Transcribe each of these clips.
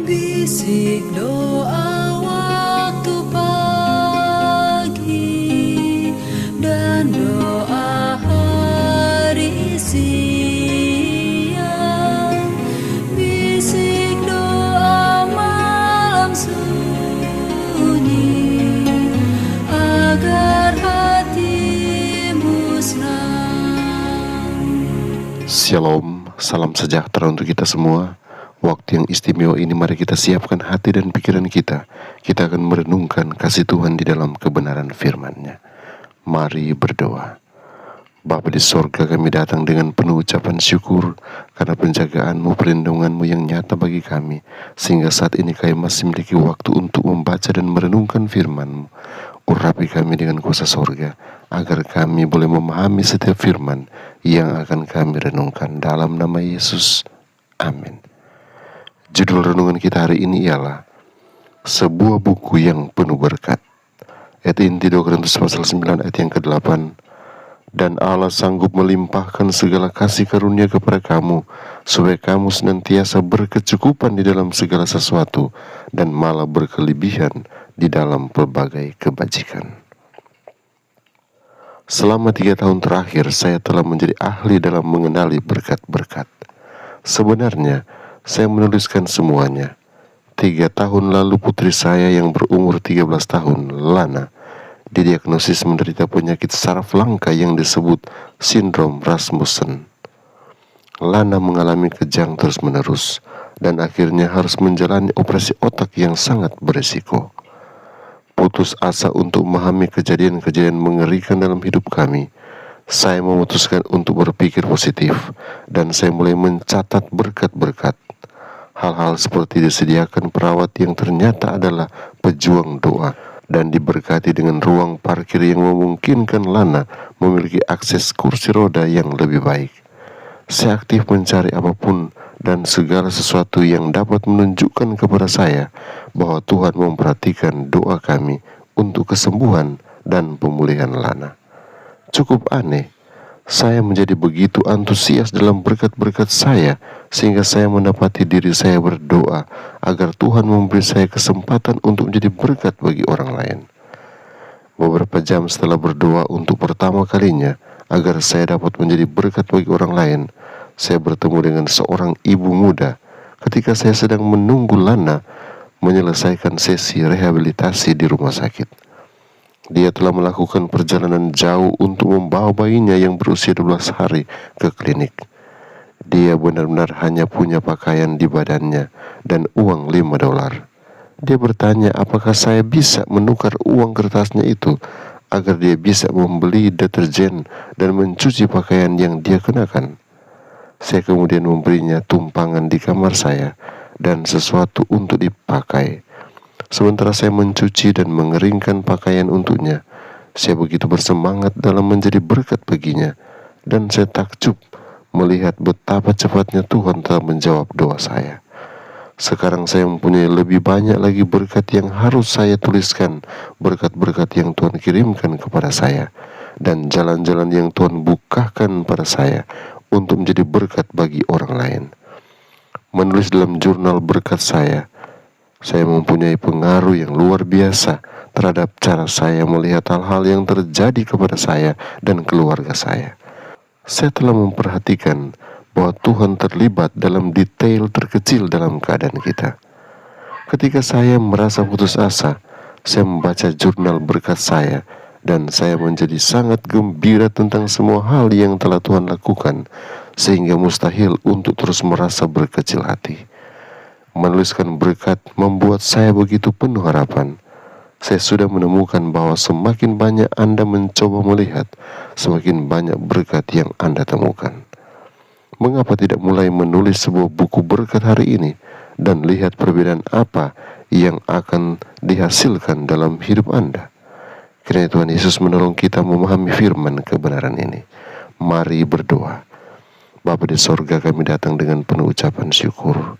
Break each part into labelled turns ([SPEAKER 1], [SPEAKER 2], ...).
[SPEAKER 1] Bisik doa waktu pagi dan doa hari siang, bisik doa malam sunyi agar hatimu senang.
[SPEAKER 2] Shalom, salam sejahtera untuk kita semua. Waktu yang istimewa ini mari kita siapkan hati dan pikiran kita. Kita akan merenungkan kasih Tuhan di dalam kebenaran firman-Nya. Mari berdoa. Bapa di sorga, kami datang dengan penuh ucapan syukur karena penjagaan-Mu, perlindungan-Mu yang nyata bagi kami, sehingga saat ini kami masih memiliki waktu untuk membaca dan merenungkan firman-Mu. Urapi kami dengan kuasa sorga, agar kami boleh memahami setiap firman yang akan kami renungkan. Dalam nama Yesus, amin. Judul renungan kita hari ini ialah sebuah buku yang penuh berkat. Ayat inti 2 Korintus pasal 9 ayat yang ke-8. Dan Allah sanggup melimpahkan segala kasih karunia kepada kamu, supaya kamu senantiasa berkecukupan di dalam segala sesuatu, dan malah berkelebihan di dalam pelbagai kebajikan. Selama 3 tahun terakhir, saya telah menjadi ahli dalam mengenali berkat-berkat. Sebenarnya, saya menuliskan semuanya. 3 tahun lalu putri saya yang berumur 13 tahun, Lana, didiagnosis menderita penyakit saraf langka yang disebut sindrom Rasmussen. Lana mengalami kejang terus-menerus dan akhirnya harus menjalani operasi otak yang sangat berisiko. Putus asa untuk memahami kejadian-kejadian mengerikan dalam hidup kami, saya memutuskan untuk berpikir positif dan saya mulai mencatat berkat-berkat. Hal-hal seperti disediakan perawat yang ternyata adalah pejuang doa dan diberkati dengan ruang parkir yang memungkinkan Lana memiliki akses kursi roda yang lebih baik. Saya aktif mencari apapun dan segala sesuatu yang dapat menunjukkan kepada saya bahwa Tuhan memperhatikan doa kami untuk kesembuhan dan pemulihan Lana. Cukup aneh, saya menjadi begitu antusias dalam berkat-berkat saya sehingga saya mendapati diri saya berdoa agar Tuhan memberi saya kesempatan untuk menjadi berkat bagi orang lain. Beberapa jam setelah berdoa untuk pertama kalinya agar saya dapat menjadi berkat bagi orang lain, saya bertemu dengan seorang ibu muda ketika saya sedang menunggu Lana menyelesaikan sesi rehabilitasi di rumah sakit. Dia telah melakukan perjalanan jauh untuk membawa bayinya yang berusia 12 hari ke klinik. Dia benar-benar hanya punya pakaian di badannya dan uang $5. Dia bertanya apakah saya bisa menukar uang kertasnya itu agar dia bisa membeli deterjen dan mencuci pakaian yang dia kenakan. Saya kemudian memberinya tumpangan di kamar saya dan sesuatu untuk dipakai. Sementara saya mencuci dan mengeringkan pakaian untuknya, saya begitu bersemangat dalam menjadi berkat baginya, dan saya takjub melihat betapa cepatnya Tuhan telah menjawab doa saya. Sekarang saya mempunyai lebih banyak lagi berkat yang harus saya tuliskan, berkat-berkat yang Tuhan kirimkan kepada saya, dan jalan-jalan yang Tuhan bukakan pada saya untuk menjadi berkat bagi orang lain. Menulis dalam jurnal berkat saya mempunyai pengaruh yang luar biasa terhadap cara saya melihat hal-hal yang terjadi kepada saya dan keluarga saya. Saya telah memperhatikan bahwa Tuhan terlibat dalam detail terkecil dalam keadaan kita. Ketika saya merasa putus asa, saya membaca jurnal berkat saya dan saya menjadi sangat gembira tentang semua hal yang telah Tuhan lakukan, sehingga mustahil untuk terus merasa berkecil hati. Menuliskan berkat membuat saya begitu penuh harapan. Saya sudah menemukan bahwa semakin banyak Anda mencoba melihat, semakin banyak berkat yang Anda temukan. Mengapa tidak mulai menulis sebuah buku berkat hari ini dan lihat perbedaan apa yang akan dihasilkan dalam hidup Anda? Kiranya Tuhan Yesus menolong kita memahami firman kebenaran ini. Mari berdoa. Bapa di sorga, kami datang dengan penuh ucapan syukur.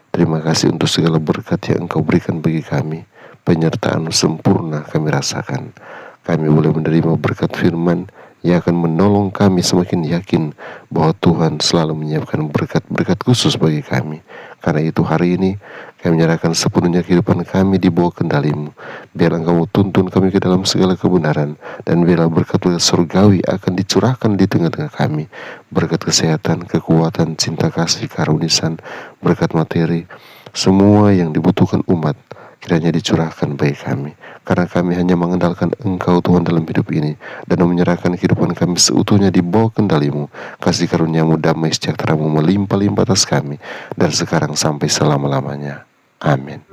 [SPEAKER 2] Terima kasih untuk segala berkat yang Engkau berikan bagi kami. Penyertaan sempurna kami rasakan. Kami boleh menerima berkat firman yang akan menolong kami semakin yakin bahwa Tuhan selalu menyiapkan berkat-berkat khusus bagi kami. Karena itu hari ini Kami menyerahkan sepenuhnya kehidupan kami di bawah kendali-Mu. Biarlah Engkau tuntun kami ke dalam segala kebenaran, dan biarlah berkat-berkat surgawi akan dicurahkan di tengah-tengah kami. Berkat kesehatan, kekuatan, cinta kasih, karunisan, berkat materi, semua yang dibutuhkan umat, kiranya dicurahkan bagi kami. Karena kami hanya mengandalkan Engkau Tuhan dalam hidup ini, dan menyerahkan kehidupan kami seutuhnya di bawah kendali-Mu. Kasih karunia-Mu, damai sejahtera-Mu melimpah-limpah atas kami, dan sekarang sampai selama-lamanya. Amin.